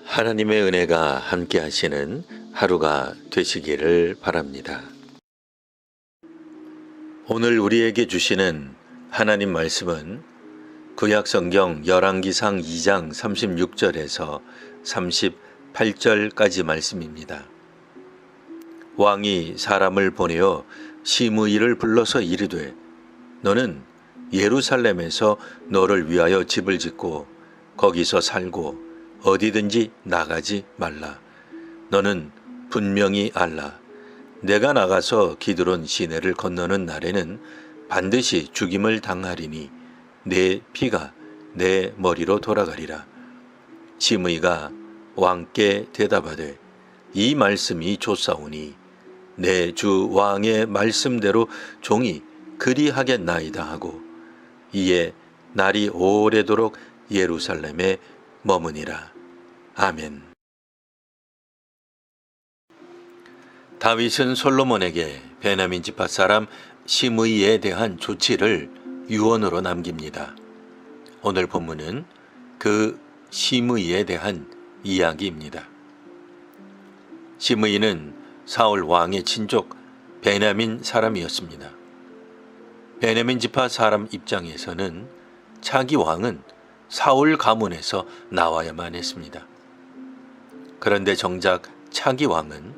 하나님의 은혜가 함께 하시는 하루가 되시기를 바랍니다. 오늘 우리에게 주시는 하나님 말씀은 구약성경 열왕기상 2장 36절에서 38절까지 말씀입니다. 왕이 사람을 보내어 시므이를 불러서 이르되 너는 예루살렘에서 너를 위하여 집을 짓고 거기서 살고 어디든지 나가지 말라. 너는 분명히 알라. 내가 나가서 기드론 시내를 건너는 날에는 반드시 죽임을 당하리니 내 피가 내 머리로 돌아가리라. 시므이가 왕께 대답하되 이 말씀이 좋사오니 내 주 왕의 말씀대로 종이 그리하겠나이다 하고 이에 날이 오래도록 예루살렘에 머무니라. 아멘. 다윗은 솔로몬에게 베냐민 지파 사람 시므이에 대한 조치를 유언으로 남깁니다. 오늘 본문은 그 시므이에 대한 이야기입니다. 시므이는 사울 왕의 친족 베냐민 사람이었습니다. 베냐민 지파 사람 입장에서는 차기 왕은 사울 가문에서 나와야만 했습니다. 그런데 정작 차기 왕은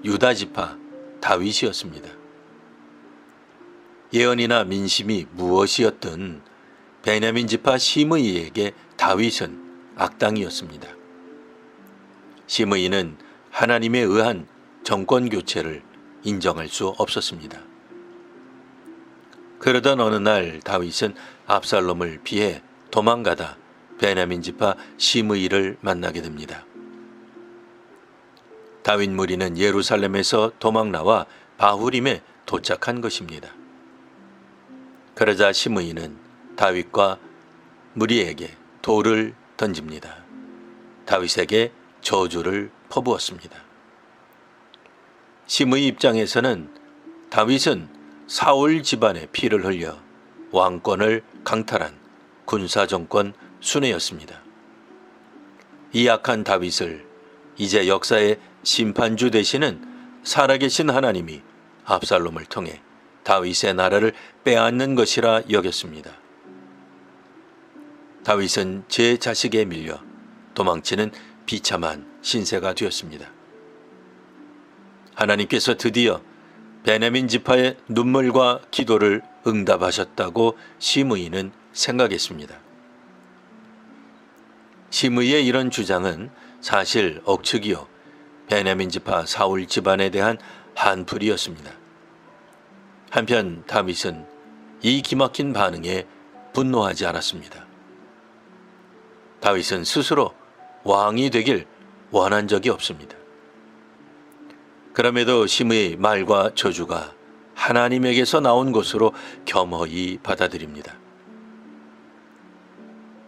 유다 지파 다윗이었습니다. 예언이나 민심이 무엇이었든 베냐민 지파 시므이에게 다윗은 악당이었습니다. 시므이는 하나님에 의한 정권 교체를 인정할 수 없었습니다. 그러던 어느 날 다윗은 압살롬을 피해 도망가다 베냐민 지파 시므이를 만나게 됩니다. 다윗 무리는 예루살렘에서 도망나와 바후림에 도착한 것입니다. 그러자 시므이는 다윗과 무리에게 돌을 던집니다. 다윗에게 저주를 퍼부었습니다. 시므이 입장에서는 다윗은 사울 집안의 피를 흘려 왕권을 강탈한 군사정권 순회였습니다. 이 악한 다윗을 이제 역사의 심판주 되시는 살아계신 하나님이 압살롬을 통해 다윗의 나라를 빼앗는 것이라 여겼습니다. 다윗은 제 자식에 밀려 도망치는 비참한 신세가 되었습니다. 하나님께서 드디어 베냐민 지파의 눈물과 기도를 응답하셨다고 시므이는 생각했습니다. 시므이의 이런 주장은 사실 억측이요 베냐민 지파 사울 집안에 대한 한풀이었습니다. 한편 다윗은 이 기막힌 반응에 분노하지 않았습니다. 다윗은 스스로 왕이 되길 원한 적이 없습니다. 그럼에도 시므이의 말과 저주가 하나님에게서 나온 것으로 겸허히 받아들입니다.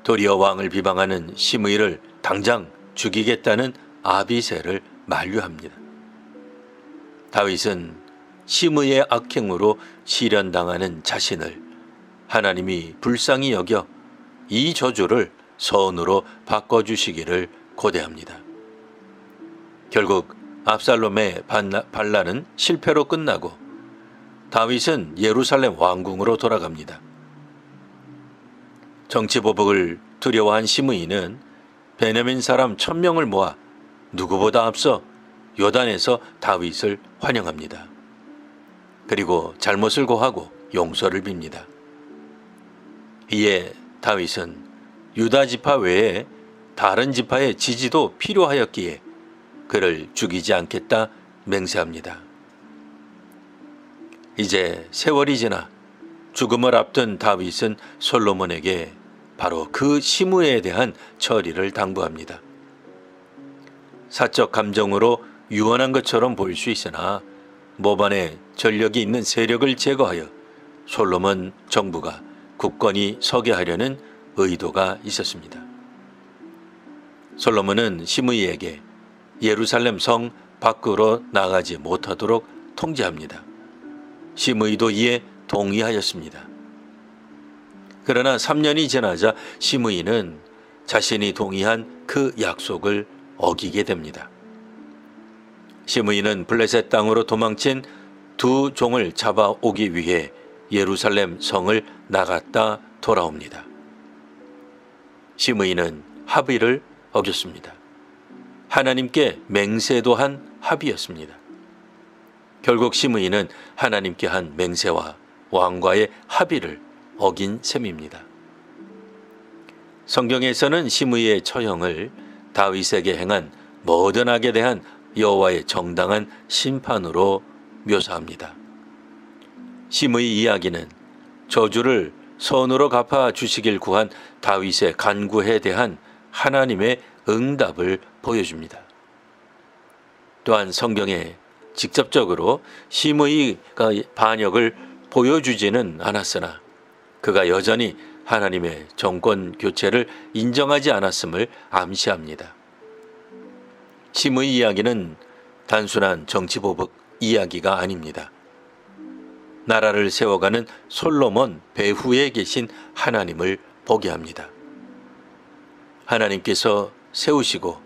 도리어 왕을 비방하는 시므이를 당장 죽이겠다는 아비새를 만류합니다. 다윗은 시므이의 악행으로 시련당하는 자신을 하나님이 불쌍히 여겨 이 저주를 선으로 바꿔주시기를 고대합니다. 결국 압살롬의 반란은 실패로 끝나고 다윗은 예루살렘 왕궁으로 돌아갑니다. 정치보복을 두려워한 시므이는 베냐민 사람 1000명을 모아 누구보다 앞서 요단에서 다윗을 환영합니다. 그리고 잘못을 고하고 용서를 빕니다. 이에 다윗은 유다 지파 외에 다른 지파의 지지도 필요하였기에 그를 죽이지 않겠다 맹세합니다. 이제 세월이 지나 죽음을 앞둔 다윗은 솔로몬에게 바로 그 시므이에 대한 처리를 당부합니다. 사적 감정으로 유언한 것처럼 보일 수 있으나 모반에 전력이 있는 세력을 제거하여 솔로몬 정부가 굳건히 서게 하려는 의도가 있었습니다. 솔로몬은 시므이에게 예루살렘 성 밖으로 나가지 못하도록 통제합니다. 시므이도 이에 동의하였습니다. 그러나 3년이 지나자 시므이는 자신이 동의한 그 약속을 어기게 됩니다. 시므이는 블레셋 땅으로 도망친 두 종을 잡아오기 위해 예루살렘 성을 나갔다 돌아옵니다. 시므이는 합의를 어겼습니다. 하나님께 맹세도 한 합의였습니다. 결국 시므이는 하나님께 한 맹세와 왕과의 합의를 어긴 셈입니다. 성경에서는 시므이의 처형을 다윗에게 행한 모든 악에 대한 여호와의 정당한 심판으로 묘사합니다. 시므이 이야기는 저주를 선으로 갚아 주시길 구한 다윗의 간구에 대한 하나님의 응답을 보여줍니다. 또한 성경에 직접적으로 시므이가 반역을 보여주지는 않았으나 그가 여전히 하나님의 정권 교체를 인정하지 않았음을 암시합니다. 시므이 이야기는 단순한 정치보복 이야기가 아닙니다. 나라를 세워가는 솔로몬 배후에 계신 하나님을 보게 합니다. 하나님께서 세우시고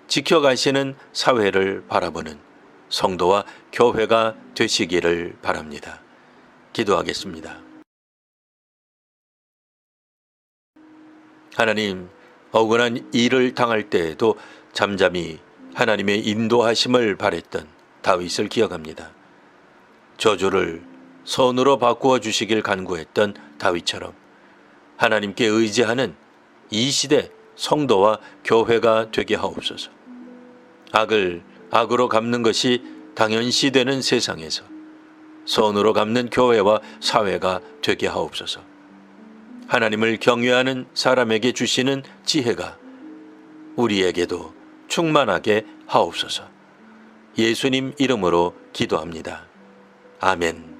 지켜가시는 사회를 바라보는 성도와 교회가 되시기를 바랍니다. 기도하겠습니다. 하나님, 억울한 일을 당할 때에도 잠잠히 하나님의 인도하심을 바랬던 다윗을 기억합니다. 저주를 선으로 바꾸어 주시길 간구했던 다윗처럼 하나님께 의지하는 이 시대 성도와 교회가 되게 하옵소서. 악을 악으로 갚는 것이 당연시되는 세상에서 선으로 갚는 교회와 사회가 되게 하옵소서. 하나님을 경외하는 사람에게 주시는 지혜가 우리에게도 충만하게 하옵소서. 예수님 이름으로 기도합니다. 아멘.